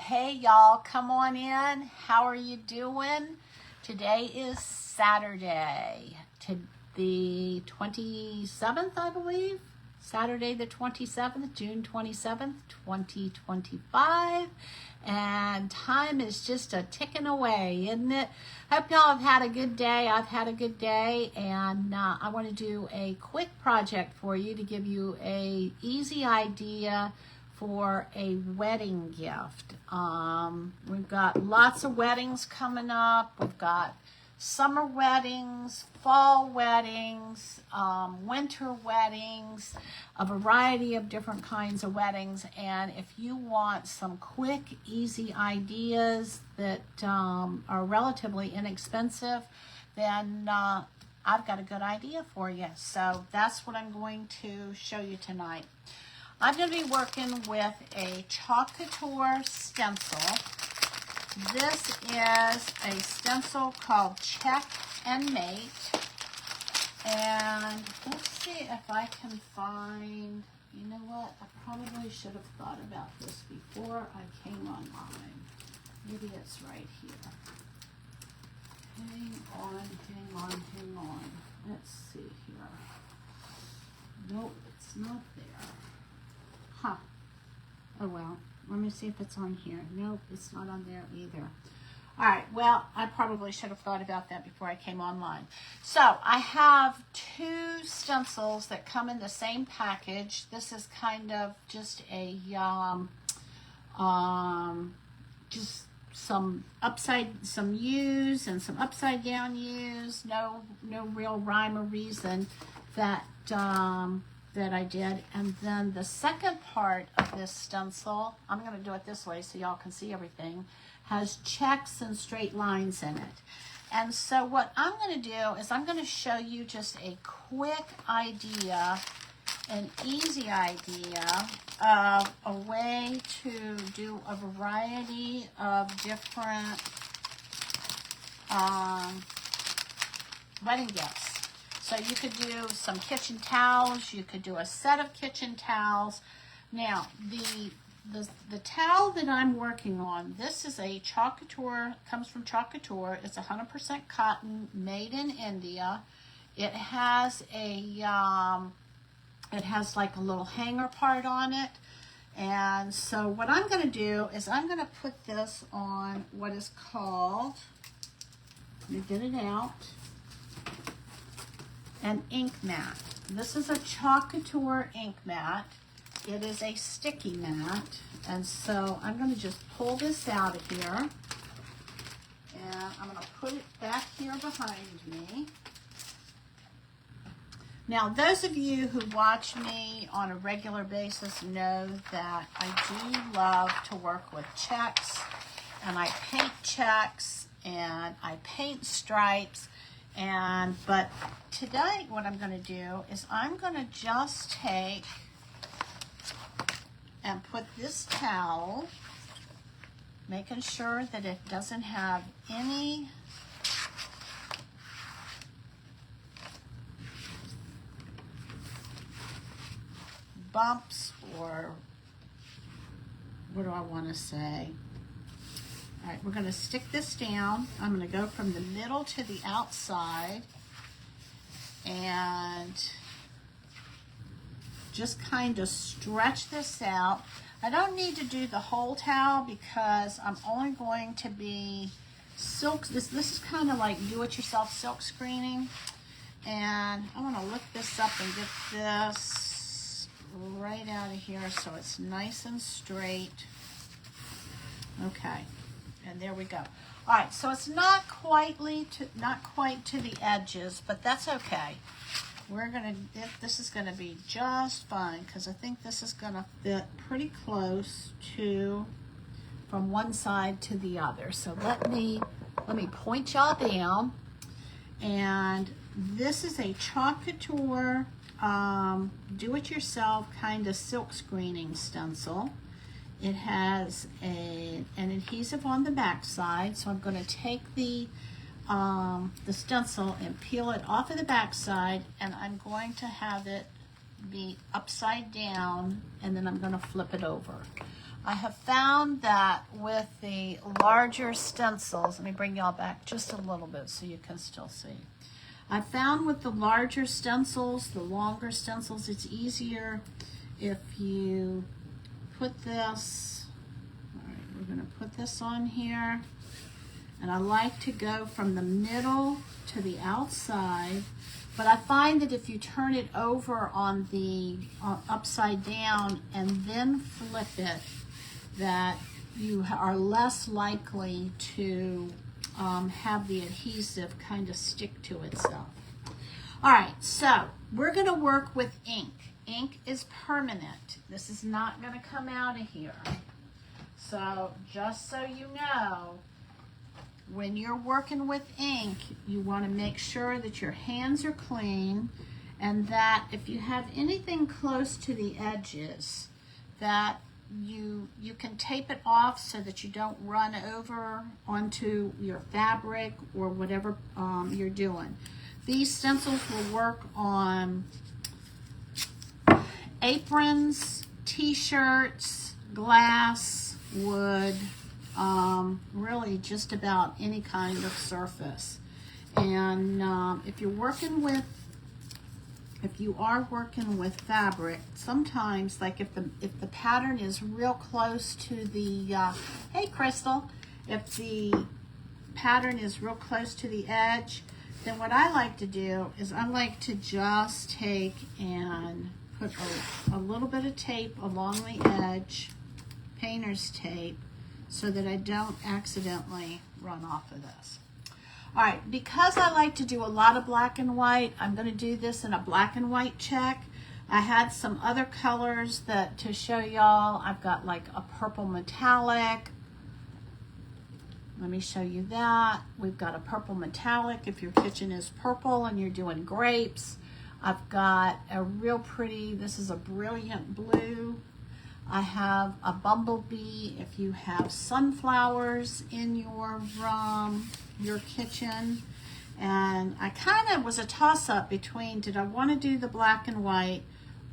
Hey y'all, come on in. How are you doing? Today is Saturday, the 27th, I believe. Saturday the 27th, June 27th, 2025. And time is just a ticking away, isn't it? Hope y'all have had a good day. I've had a good day, and I want to do a quick project for you to give you a easy idea for a wedding gift. We've got lots of weddings coming up. We've got summer weddings, fall weddings, winter weddings, a variety of different kinds of weddings. And if you want some quick, easy ideas that are relatively inexpensive, then I've got a good idea for you. So that's what I'm going to show you tonight. I'm going to be working with a Chalk Couture stencil. This is a stencil called Check and Mate. And let's see if I can find, you know what, I probably should have thought about this before I came online. Maybe it's right here. Hang on. Let's see here. Nope, it's not there. Huh. Oh well, let me see if it's on here. Nope, it's not on there either. All right, well, I probably should have thought about that before I came online. So I have two stencils that come in the same package. This is kind of just a, just some U's and some upside down U's. No real rhyme or reason that, that I did. And then the second part of this stencil, I'm going to do it this way so y'all can see everything, has checks and straight lines in it. And so what I'm going to do is I'm going to show you just a quick idea, an easy idea of a way to do a variety of different wedding gifts. So you could do some kitchen towels. You could do a set of kitchen towels. Now, the towel that I'm working on, this is a Chalk Couture, comes from Chalk Couture. It's 100% cotton, made in India. It has like a little hanger part on it. And so what I'm going to do is I'm going to put this on what is called, let me get it out, an ink mat. This is a Chalk Couture ink mat. It is a sticky mat, and so I'm going to just pull this out of here, and I'm going to put it back here behind me. Now, those of you who watch me on a regular basis know that I do love to work with checks, and I paint checks, and I paint stripes. But today what I'm going to do is I'm going to just take and put this towel, making sure that it doesn't have any bumps, or what do I want to say? All right, we're going to stick this down. I'm going to go from the middle to the outside and just kind of stretch this out. I don't need to do the whole towel because I'm only going to be this is kind of like do-it-yourself silk screening. And I want to lift this up and get this right out of here so it's nice and straight. Okay. And there we go. All right, so it's not quite to the edges, but that's okay. This is gonna be just fine because I think this is gonna fit pretty close to from one side to the other. So let me point y'all down. And this is a Chalk Couture do-it-yourself kind of silk screening stencil. It has an adhesive on the back side, so I'm going to take the stencil and peel it off of the back side, and I'm going to have it be upside down, and then I'm going to flip it over. I have found that with the larger stencils, let me bring y'all back just a little bit so you can still see. I found with the larger stencils, the longer stencils, it's easier if you put this, all right, we're going to put this on here, and I like to go from the middle to the outside, but I find that if you turn it over on the upside down and then flip it, that you are less likely to have the adhesive kind of stick to itself. All right, so we're going to work with ink. Ink is permanent. This is not going to come out of here. So just so you know, when you're working with ink, you want to make sure that your hands are clean, and that if you have anything close to the edges, that you can tape it off so that you don't run over onto your fabric or whatever you're doing. These stencils will work on aprons, t-shirts, glass, wood, really just about any kind of surface. And if you are working with fabric, sometimes, like if the pattern is real close to the hey Crystal, if the pattern is real close to the edge, then what I like to do is I like to just take and put a little bit of tape along the edge, painter's tape, so that I don't accidentally run off of this. All right, because I like to do a lot of black and white, I'm going to do this in a black and white check. I had some other colors that to show y'all. I've got like a purple metallic. Let me show you that. We've got a purple metallic if your kitchen is purple and you're doing grapes. I've got a real pretty, this is a brilliant blue. I have a bumblebee if you have sunflowers in your kitchen. And I kind of was a toss-up between, did I want to do the black and white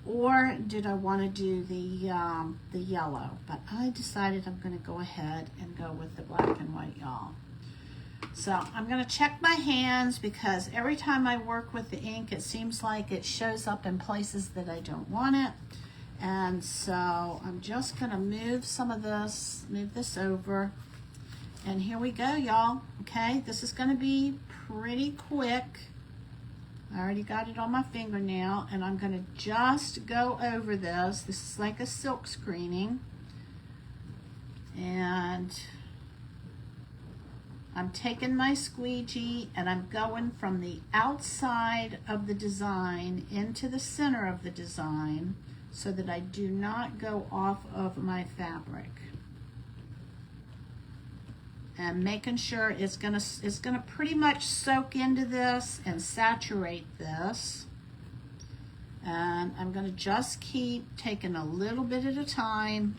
or did I want to do the yellow? But I decided I'm going to go ahead and go with the black and white, y'all. So I'm going to check my hands because every time I work with the ink, it seems like it shows up in places that I don't want it. And so I'm just going to move this over. And here we go, y'all. Okay, this is going to be pretty quick. I already got it on my fingernail, and I'm going to just go over this. This is like a silk screening. And I'm taking my squeegee and I'm going from the outside of the design into the center of the design so that I do not go off of my fabric. And making sure it's gonna pretty much soak into this and saturate this. And I'm gonna just keep taking a little bit at a time.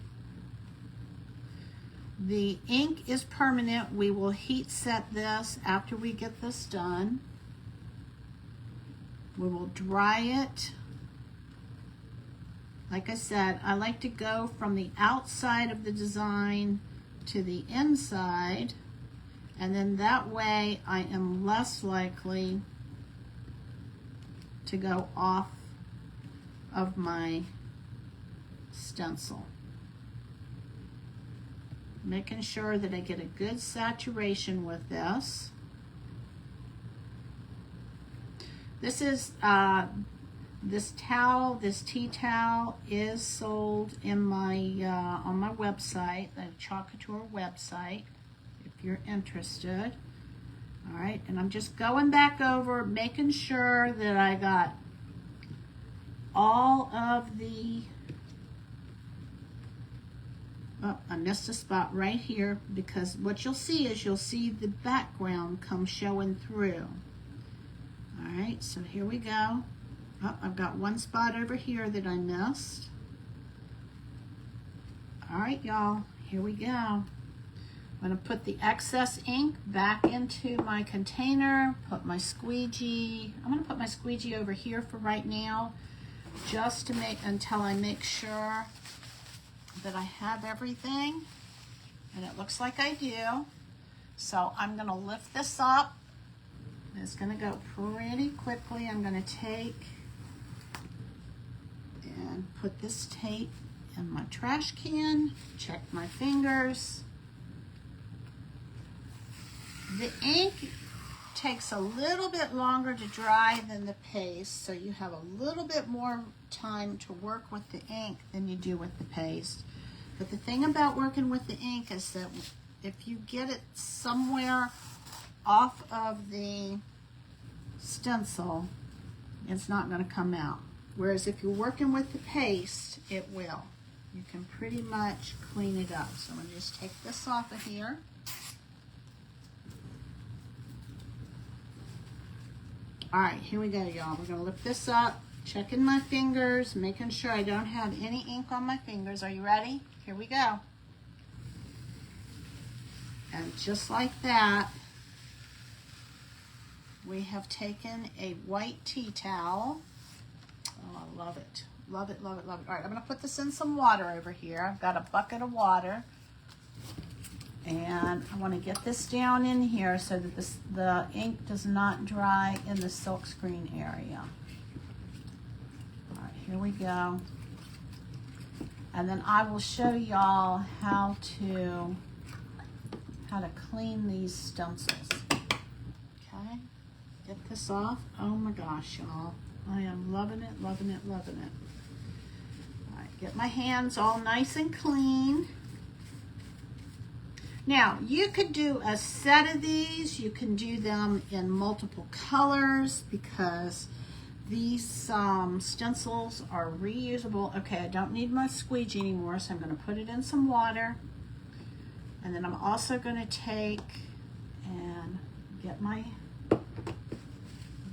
The ink is permanent. We will heat set this after we get this done. We will dry it. Like I said, I like to go from the outside of the design to the inside, and then that way I am less likely to go off of my stencil. Making sure that I get a good saturation with this. This is this tea towel is sold in my on my website, the Chalk Couture website, if you're interested. All right, and I'm just going back over, making sure that I got all of the. Oh, I missed a spot right here because what you'll see is you'll see the background come showing through. All right, so here we go. Oh, I've got one spot over here that I missed. All right, y'all, here we go. I'm going to put the excess ink back into my container, put my squeegee. I'm going to put my squeegee over here for right now, just to make, until I make sure that I have everything, and it looks like I do. So I'm going to lift this up. It's going to go pretty quickly. I'm going to take and put this tape in my trash can, check my fingers. The ink takes a little bit longer to dry than the paste, so you have a little bit more time to work with the ink than you do with the paste. But the thing about working with the ink is that if you get it somewhere off of the stencil, it's not going to come out. Whereas if you're working with the paste, it will. You can pretty much clean it up. So I'm going to just take this off of here. All right, here we go, y'all. We're going to lift this up, checking my fingers, making sure I don't have any ink on my fingers. Are you ready? Here we go. And just like that, we have taken a white tea towel. Oh, I love it. Love it, love it, love it. All right, I'm going to put this in some water over here. I've got a bucket of water. And I want to get this down in here so that the ink does not dry in the silkscreen area. All right, here we go. And then I will show y'all how to clean these stencils. Okay, get this off. Oh my gosh, y'all. I am loving it, loving it, loving it. All right, get my hands all nice and clean. Now, you could do a set of these. You can do them in multiple colors because these stencils are reusable. Okay, I don't need my squeegee anymore, so I'm going to put it in some water. And then I'm also going to take and get my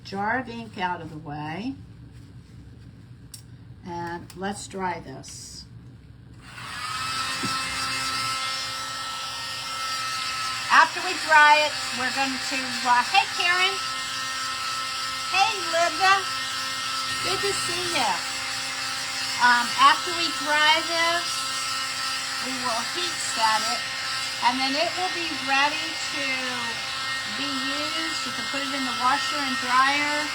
jar of ink out of the way. And let's dry this. After we dry it, we're going to, hey Karen. Hey Linda. Good to see you. After we dry this, we will heat set it, and then it will be ready to be used. You can put it in the washer and dryer.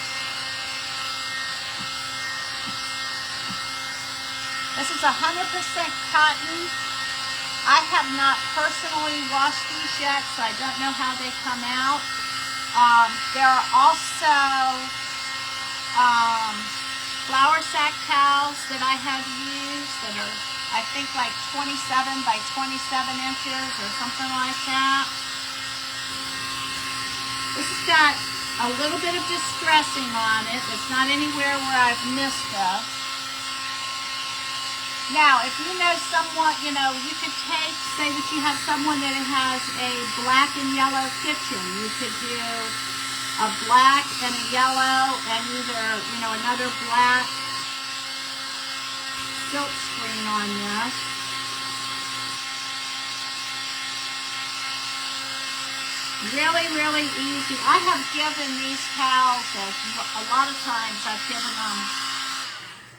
This is 100% cotton. I have not personally washed these yet, so I don't know how they come out. There are also flour sack towels that I have used that are, I think, like 27 by 27 inches or something like that. This has got a little bit of distressing on it. It's not anywhere where I've missed it. Now, if you know someone, you could take, say that you have someone that has a black and yellow kitchen. You could do a black and a yellow and either, another black silk screen on this. Really, really easy. I have given these towels, a lot of times I've given them.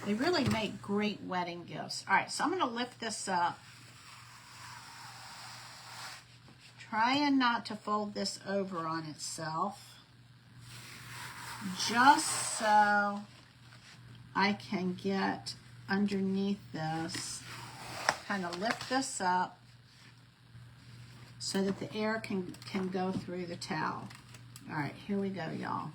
They really make great wedding gifts. All right, so I'm going to lift this up. Trying not to fold this over on itself. Just so I can get underneath this. Kind of lift this up so that the air can go through the towel. All right, here we go, y'all.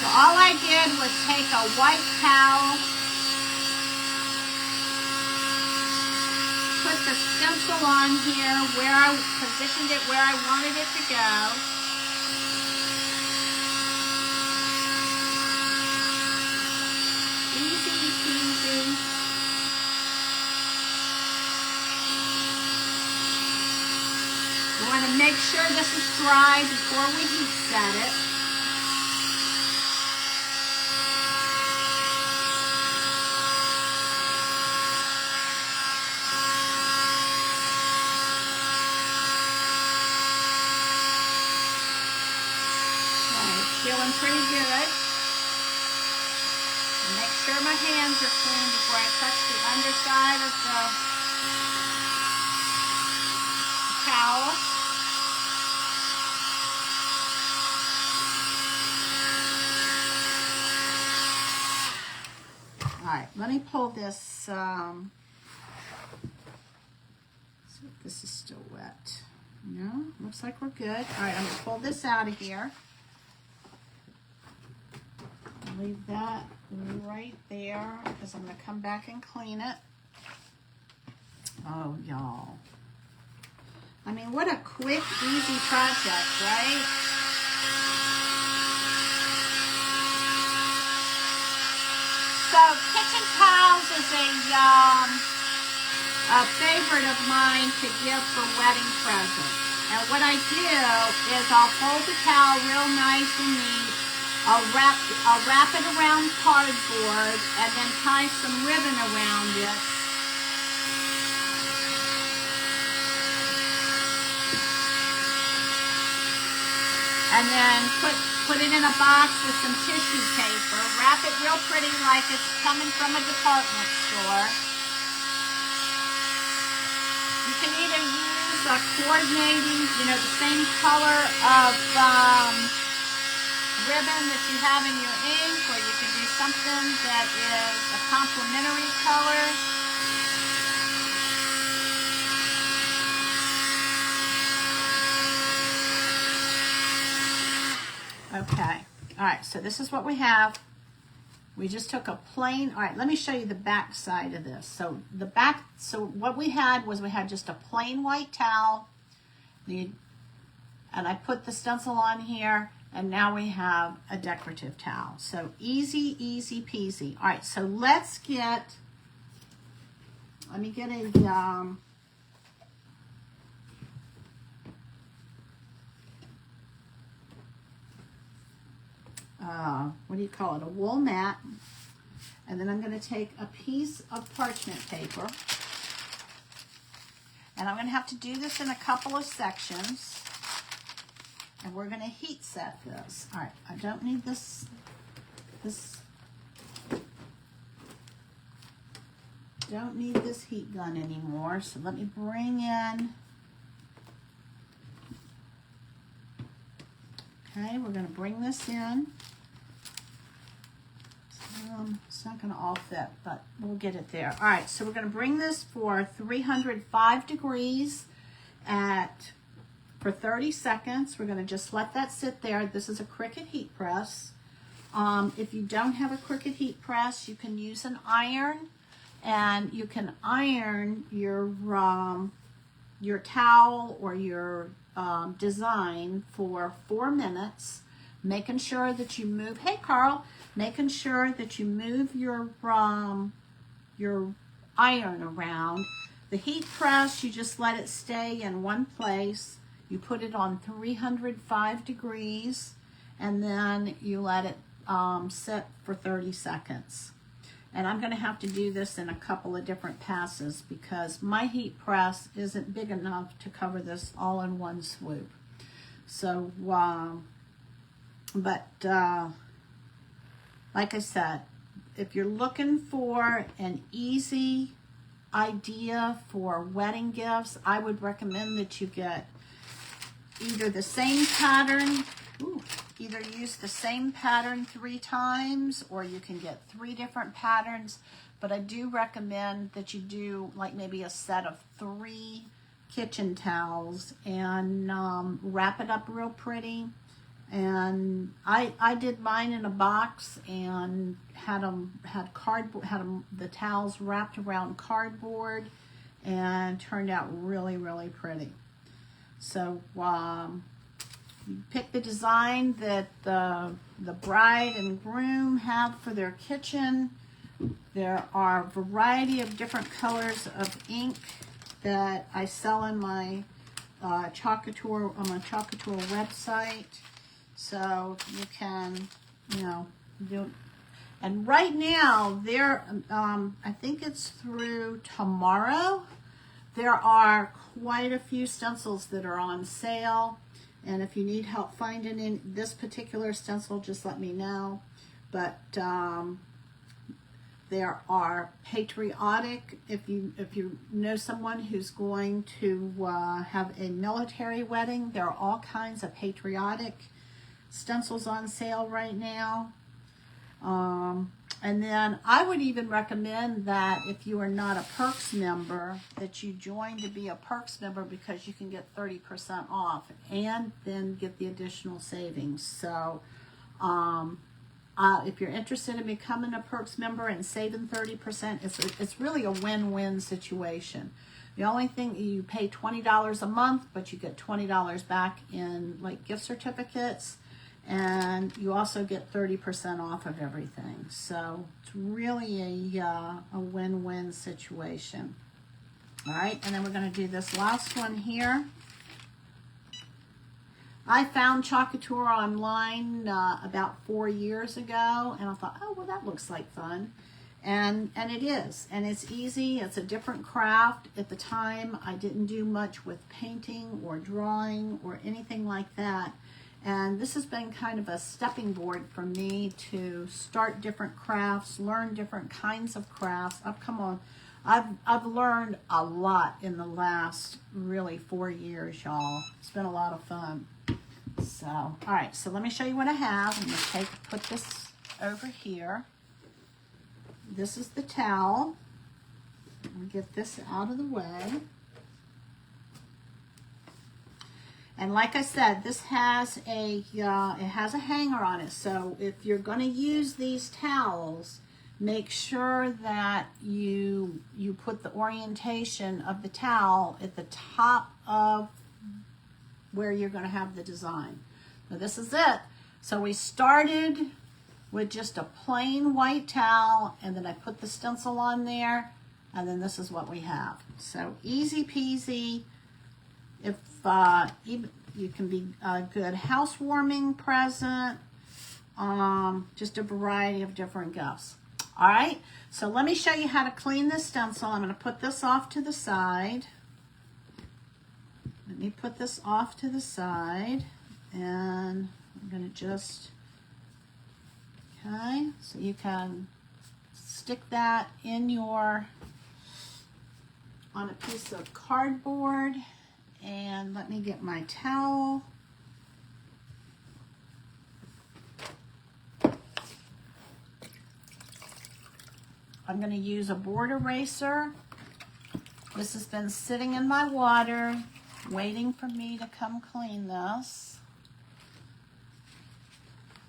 So all I did was take a white towel, put the stencil on here where I positioned it where I wanted it to go. Easy peasy. We want to make sure this is dry before we heat set it. feeling pretty good. Make sure my hands are clean before I touch the underside of the towel. All right, let me pull this. See if this is still wet. No, looks like we're good. All right, I'm gonna pull this out of here. Leave that right there because I'm gonna come back and clean it. Oh, y'all. I mean, what a quick, easy project, right? So, kitchen towels is a favorite of mine to give for wedding presents. And what I do is I'll fold the towel real nice and neat. I'll wrap it around cardboard and then tie some ribbon around it. And then put it in a box with some tissue paper. Wrap it real pretty like it's coming from a department store. You can either use a coordinating, the same color of ribbon that you have in your ink, or you can do something that is a complementary color. Okay, all right, so this is what we have. We just took a plain, all right, let me show you the back side of this. So what we had was just a plain white towel, and I put the stencil on here, and now we have a decorative towel. So easy, easy peasy. All right, so let me get a, what do you call it, a wool mat. And then I'm going to take a piece of parchment paper. And I'm going to have to do this in a couple of sections. And we're going to heat set this. All right, I don't need this don't need this heat gun anymore. So let me bring in, okay, we're going to bring this in. It's not going to all fit, but we'll get it there. All right, so we're going to bring this for 305 degrees for 30 seconds. We're going to just let that sit there. This is a Cricut heat press. If you don't have a Cricut heat press, you can use an iron, and you can iron your towel or your design for 4 minutes, making sure that you move, hey Carl, making sure that you move your iron around. The heat press, you just let it stay in one place. You put it on 305 degrees, and then you let it sit for 30 seconds. And I'm going to have to do this in a couple of different passes because my heat press isn't big enough to cover this all in one swoop. So, like I said, if you're looking for an easy idea for wedding gifts, I would recommend that you get either the same pattern, either use the same pattern 3 times, or you can get 3 different patterns. But I do recommend that you do like maybe a set of 3 kitchen towels and wrap it up real pretty. And I did mine in a box and had the towels wrapped around cardboard, and turned out really, really pretty. So you pick the design that the bride and groom have for their kitchen. There are a variety of different colors of ink that I sell in my Chalk Couture, on my Chalk Couture website. So you can, do it. And right now, I think it's through tomorrow, there are quite a few stencils that are on sale. And if you need help finding in this particular stencil, just let me know. But there are patriotic, if you know someone who's going to have a military wedding, there are all kinds of patriotic stencils on sale right now. And then I would even recommend that if you are not a Perks member, that you join to be a Perks member, because you can get 30% off and then get the additional savings. So if you're interested in becoming a Perks member and saving 30%, it's really a win-win situation. The only thing, you pay $20 a month, but you get $20 back in like gift certificates, and you also get 30% off of everything. So it's really a win-win situation. All right, and then we're going to do this last one here. I found Chalk Couture online about 4 years ago, and I thought, oh, well, that looks like fun. And it is, and it's easy. It's a different craft. At the time, I didn't do much with painting or drawing or anything like that. And this has been kind of a stepping board for me to start different crafts, learn different kinds of crafts. I've learned a lot in the last really 4 years, y'all. It's been a lot of fun. So, all right, so let me show you what I have. I'm going to put this over here. This is the towel. I'm going to get this out of the way. And like I said, this has it has a hanger on it. So if you're going to use these towels, make sure that you put the orientation of the towel at the top of where you're going to have the design. So this is it. So we started with just a plain white towel, and then I put the stencil on there, and then this is what we have. So easy peasy. If you can be a good housewarming present, just a variety of different gifts. All right, so let me show you how to clean this stencil. I'm going to put this off to the side. Let me put this off to the side, and I'm going to just, okay, so you can stick that in on a piece of cardboard. And let me get my towel. I'm going to use a board eraser. This has been sitting in my water, waiting for me to come clean this.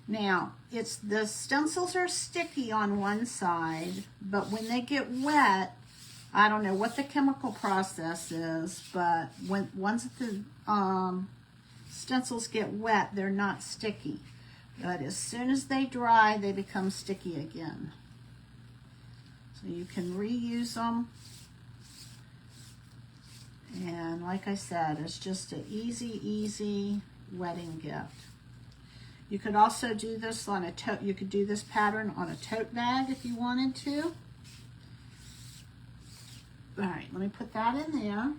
Now, the stencils are sticky on one side, but when they get wet, I don't know what the chemical process is, but once the stencils get wet, they're not sticky. But as soon as they dry, they become sticky again. So you can reuse them. And like I said, it's just an easy wedding gift. You could also do this on a tote. You could do this pattern on a tote bag if you wanted to. All right, let me put that in there,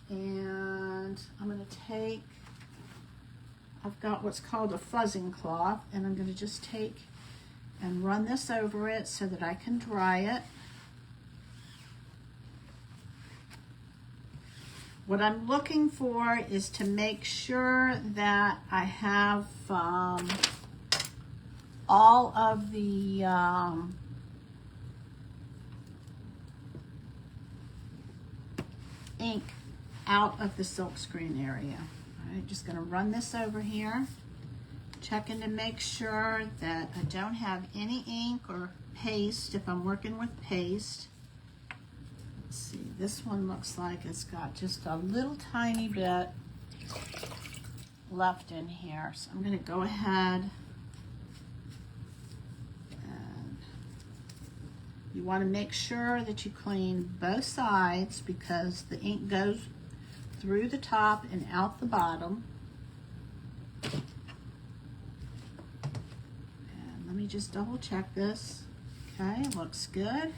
and I'm going to take, I've got what's called a fuzzing cloth, and I'm going to just take and run this over it so that I can dry it. What I'm looking for is to make sure that I have all of the ink out of the silkscreen area. All right, just going to run this over here, checking to make sure that I don't have any ink or paste if I'm working with paste. Let's see, this one looks like it's got just a little tiny bit left in here. So I'm going to go ahead. You want to make sure that you clean both sides, because the ink goes through the top and out the bottom. And let me just double check this. Okay, looks good.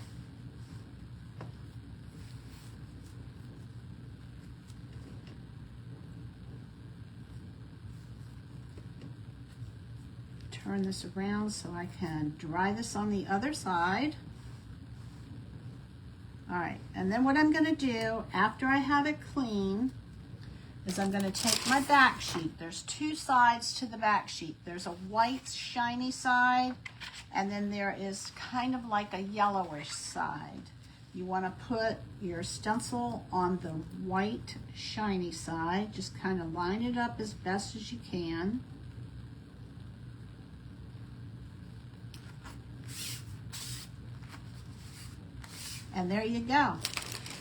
turn this around so I can dry this on the other side. All right, and then what I'm gonna do after I have it clean is I'm gonna take my back sheet. There's two sides to the back sheet. There's a white shiny side, and then there is kind of like a yellowish side. You wanna put your stencil on the white shiny side. Just kind of line it up as best as you can. And there you go.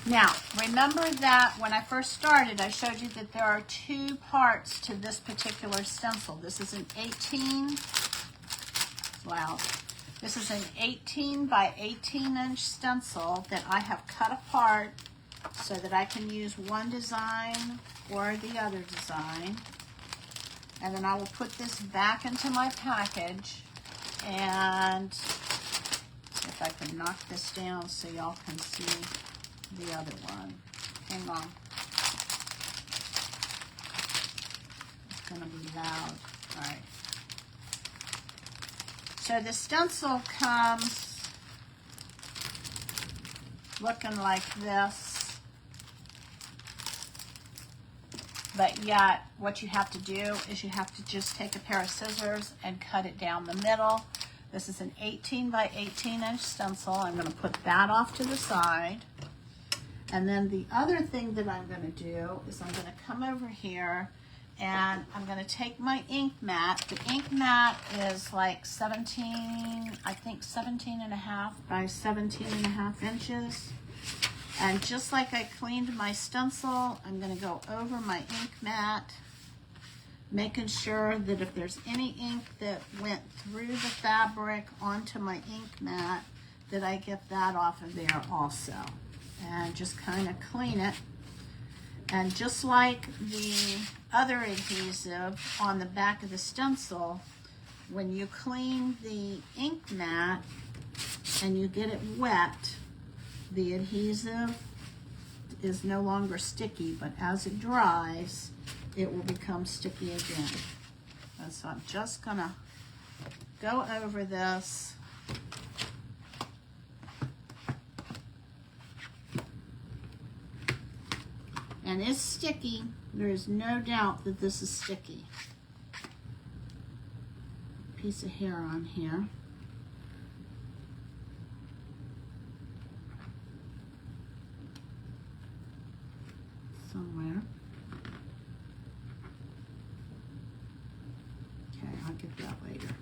Now, remember that when I first started, I showed you that there are two parts to this particular stencil. This is an 18, wow. This is an 18 by 18 inch stencil that I have cut apart so that I can use one design or the other design. And then I will put this back into my package and if I can knock this down so y'all can see the other one. Hang on. It's gonna be loud. All right. So the stencil comes looking like this, but yet what you have to do is you have to just take a pair of scissors and cut it down the middle. This is an 18 by 18 inch stencil. I'm going to put that off to the side. And then the other thing that I'm going to do is I'm going to come over here and I'm going to take my ink mat. The ink mat is like 17, I think 17 and a half by 17 and a half inches. And just like I cleaned my stencil, I'm going to go over my ink mat, making sure that if there's any ink that went through the fabric onto my ink mat, that I get that off of there also. And just kind of clean it. And just like the other adhesive on the back of the stencil, when you clean the ink mat and you get it wet, the adhesive is no longer sticky, but as it dries, it will become sticky again. And so I'm just gonna go over this. And it's sticky. There is no doubt that this is sticky. Piece of hair on here. Somewhere. Okay, I'll get that later.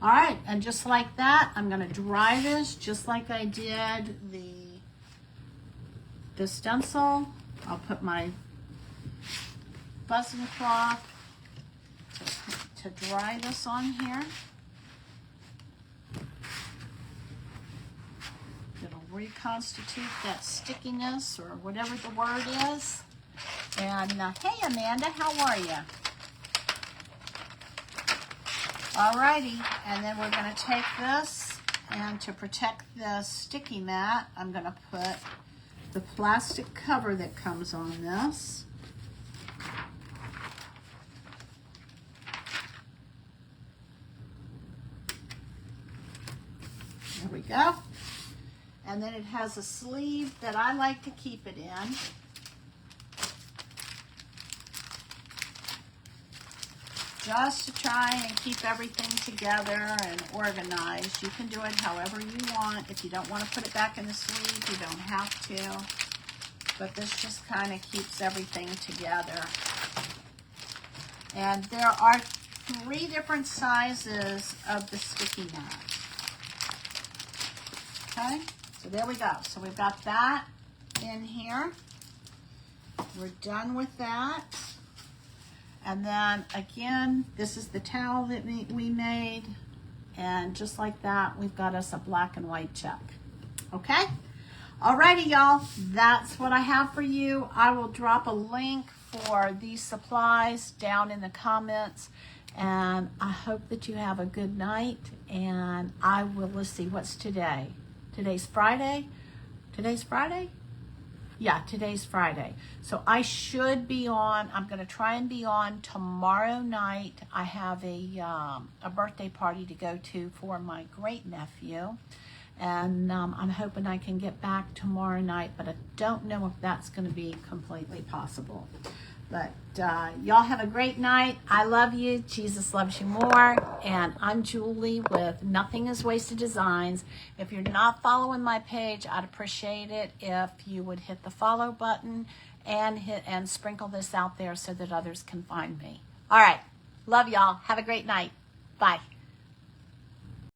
All right, and just like that, I'm gonna dry this just like I did the stencil. I'll put my fuzzing cloth to dry this on here. It'll reconstitute that stickiness or whatever the word is. And hey Amanda, how are you? Alrighty, and then we're going to take this, and to protect the sticky mat, I'm going to put the plastic cover that comes on this. There we go. And then it has a sleeve that I like to keep it in. Just to try and keep everything together and organized. You can do it however you want. If you don't want to put it back in the sleeve, you don't have to. But this just kind of keeps everything together. And there are 3 different sizes of the sticky mat. Okay, so there we go. So we've got that in here. We're done with that. And then again, this is the towel that we made. And just like that, we've got us a black and white check. Okay? Alrighty, y'all. That's what I have for you. I will drop a link for these supplies down in the comments. And I hope that you have a good night. And let's see, what's today? Today's Friday? Today's Friday? Yeah, today's Friday. So I should be on, I'm going to try and be on tomorrow night. I have a birthday party to go to for my great nephew. And I'm hoping I can get back tomorrow night, but I don't know if that's going to be completely possible. But y'all have a great night. I love you. Jesus loves you more. And I'm Julie with Nothing is Wasted Designs. If you're not following my page, I'd appreciate it if you would hit the follow button and sprinkle this out there so that others can find me. All right. Love y'all. Have a great night. Bye.